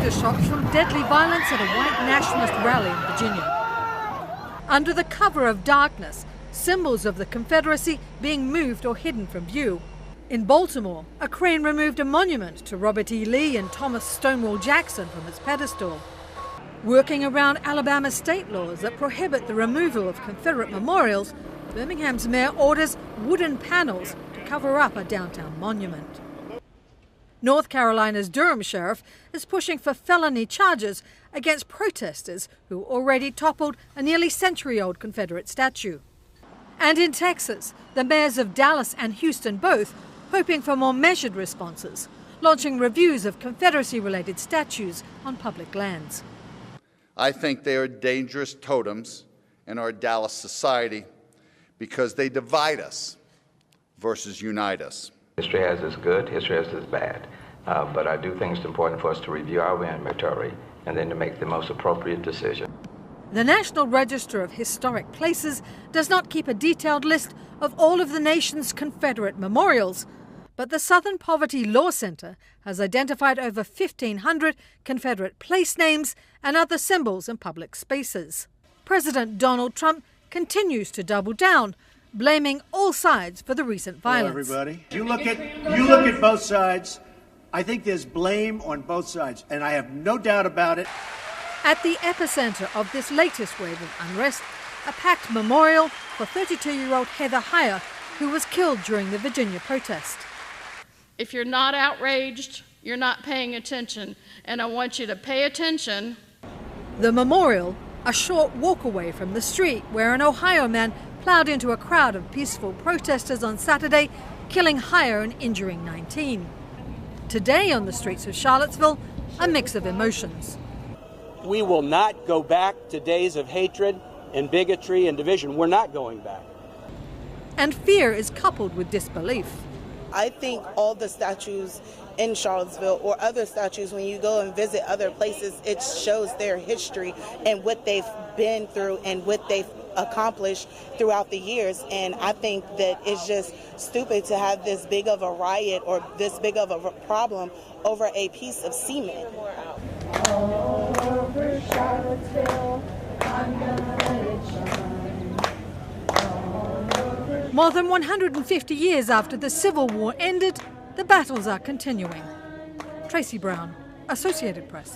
aftershocks from deadly violence at a white nationalist rally in Virginia. Under the cover of darkness, symbols of the Confederacy being moved or hidden from view. In Baltimore, a crane removed a monument to Robert E. Lee and Thomas Stonewall Jackson from its pedestal. Working around Alabama state laws that prohibit the removal of Confederate memorials, Birmingham's mayor orders wooden panels to cover up a downtown monument. North Carolina's Durham sheriff is pushing for felony charges against protesters who already toppled a nearly century-old Confederate statue. And in Texas, the mayors of Dallas and Houston both hoping for more measured responses, launching reviews of Confederacy-related statues on public lands. I think they are dangerous totems in our Dallas society because they divide us versus unite us. History has its good, history has its bad. But I do think it's important for us to review our inventory and then to make the most appropriate decision. The National Register of Historic Places does not keep a detailed list of all of the nation's Confederate memorials, but the Southern Poverty Law Center has identified over 1,500 Confederate place names and other symbols in public spaces. President Donald Trump continues to double down, blaming all sides for the recent violence. Hello, everybody. You look at both sides. I think there's blame on both sides, and I have no doubt about it. At the epicenter of this latest wave of unrest, a packed memorial for 32-year-old Heather Heyer, who was killed during the Virginia protest. If you're not outraged, you're not paying attention, and I want you to pay attention. The memorial, a short walk away from the street where an Ohio man plowed into a crowd of peaceful protesters on Saturday, killing Heyer and injuring 19. Today on the streets of Charlottesville, a mix of emotions. We will not go back to days of hatred and bigotry and division. We're not going back. And fear is coupled with disbelief. I think all the statues in Charlottesville or other statues, when you go and visit other places, it shows their history and what they've been through and what they've accomplished throughout the years. And I think that it's just stupid to have this big of a riot or this big of a problem over a piece of cement. Over Charlottesville, I'm gonna let it shine. More than 150 years after the Civil War ended, the battles are continuing. Tracy Brown, Associated Press.